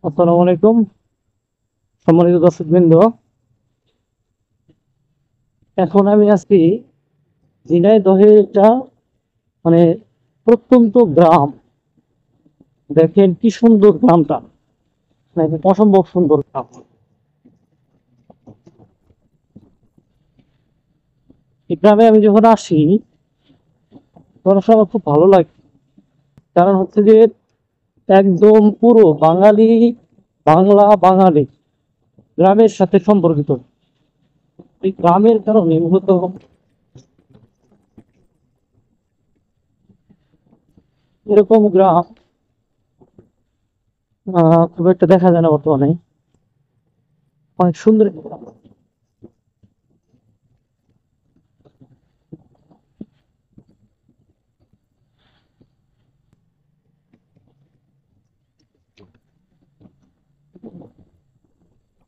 আসসালামু আলাইকুম, সম্মানিত দর্শকবৃন্দ। এখন আমি আছি ঝিনাইদহের একটা মানে প্রত্যন্ত গ্রাম। দেখেন কি সুন্দর গ্রামটা, মানে অসম্ভব সুন্দর গ্রাম। এই গ্রামে আমি যখন আসি তখন আসলে আমার খুব ভালো লাগে। কারণ হচ্ছে যে একদম পুরো বাঙালি, বাংলা বাঙালি গ্রামের সাথে সম্পর্কিত। এই গ্রামের কারণে মূলত এরকম গ্রাম খুব একটা দেখা যায় না বর্তমানে। অনেক সুন্দর একটা গ্রাম।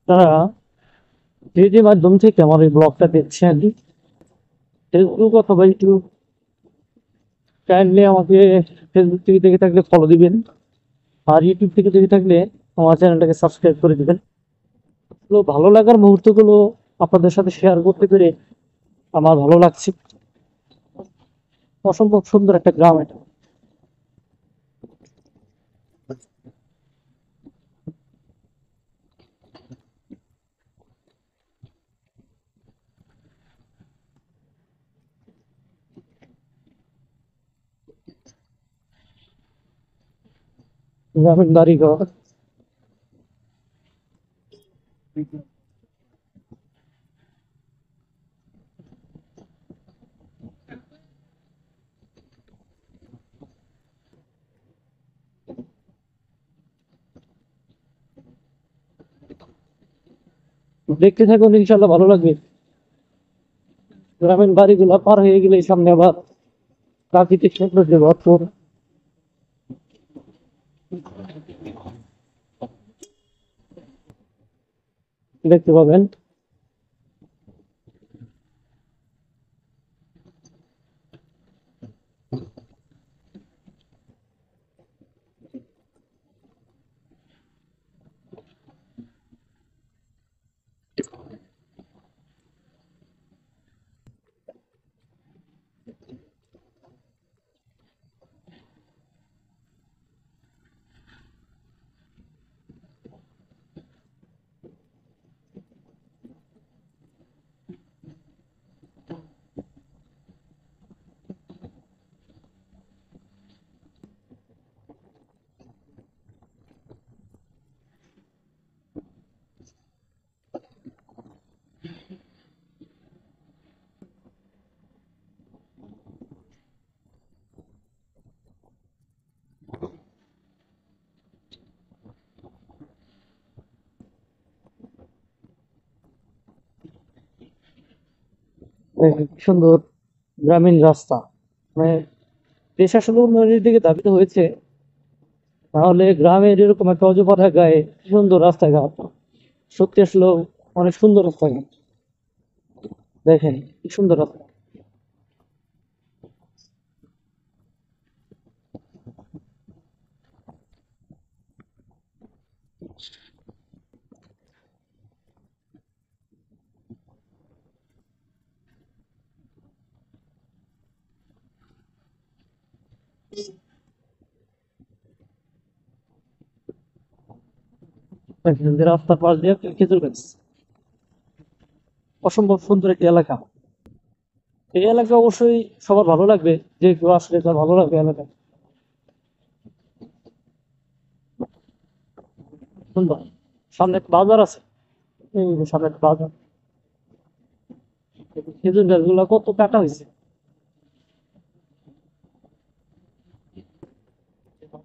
তারা যে মাধ্যম থেকে আমার এই ব্লগটা দেখছেন, ফেসবুক অথবা ইউটিউব, কাইন্ডলি আমাকে ফেসবুক থেকে দেখে থাকলে ফলো দিবেন, আর ইউটিউব থেকে দেখে থাকলে আমার চ্যানেলটাকে সাবস্ক্রাইব করে দিবেন। তো ভালো লাগার মুহূর্তগুলো আপনাদের সাথে শেয়ার করতে পেরে আমার ভালো লাগছে। অসম্ভব সুন্দর একটা গ্রাম এটা। গ্রামের বাড়িঘর, দেখতে থাকুন, ইনশাল্লাহ ভালো লাগবে। গ্রামের বাড়িগুলো পার হয়ে গেলে সামনে আবার প্রাকৃতিক সৌন্দর্য ভরপুর দেখতে পাবেন। কি সুন্দর গ্রামীণ রাস্তা। মানে দেশ আসলে উন্নয়নের দিকে ধাবিত হয়েছে, তাহলে গ্রামের এরকম একটা অজপা থাকায় সুন্দর রাস্তাঘাট, সত্যি আসলে অনেক সুন্দর রাস্তাঘাট। দেখেন কি সুন্দর রাস্তা। দেখেন যে রাস্তার পাশ দিয়ে খেজুর গাছ। অসম্ভব সুন্দর একটি এলাকা। এই এলাকা অবশ্যই সবার ভালো লাগবে, যে কেউ আসলে তার ভালো লাগবে এলাকা। সুন্দর। সামনে একটা বাজার আছে, এই যে সামনে একটা বাজার। খেজুর গাছগুলো কত কাটা হয়েছে।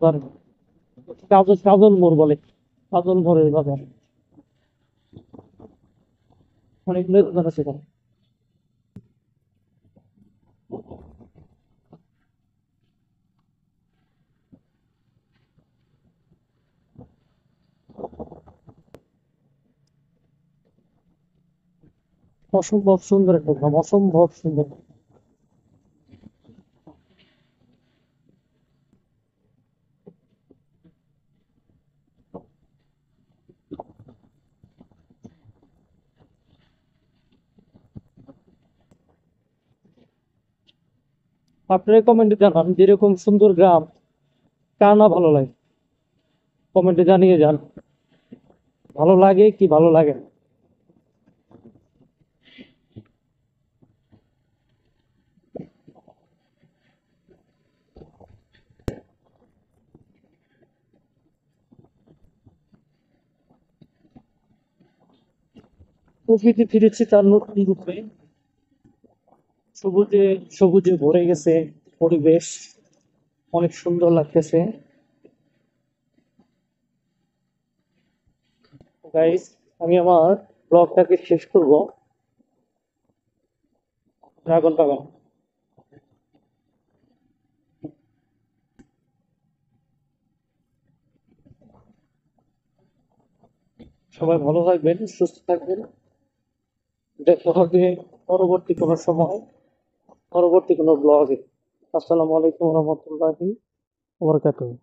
বাজার, কাজল কাজল মোড় বলে, কাজল মোড়ের বাজার। অনেকগুলো দোকান আছে এখানে। অসম্ভব সুন্দর একটা গ্রাম, অসম্ভব সুন্দর। আপনারা কমেন্টে জানান যেরকম সুন্দর গ্রাম কার না ভালো লাগে, কমেন্টে জানিয়ে যান ভালো লাগে কি ভালো লাগে না। প্রকৃতি ফিরেছে তার নতুন রূপে, সবুজে সবুজে ভরে গেছে পরিবেশ, অনেক সুন্দর লাগতেছে। গাইস, আমি আমার ব্লগটাকে শেষ করব। ড্রাগন বাগান। সবাই ভালো থাকবেন, সুস্থ থাকবেন। দেখা হবে পরবর্তী কোনো সময়, পরবর্তী কোনো ব্লগে। আসসালামু আলাইকুম রহমতুল্লাহি ওয়া বারাকাতুহু।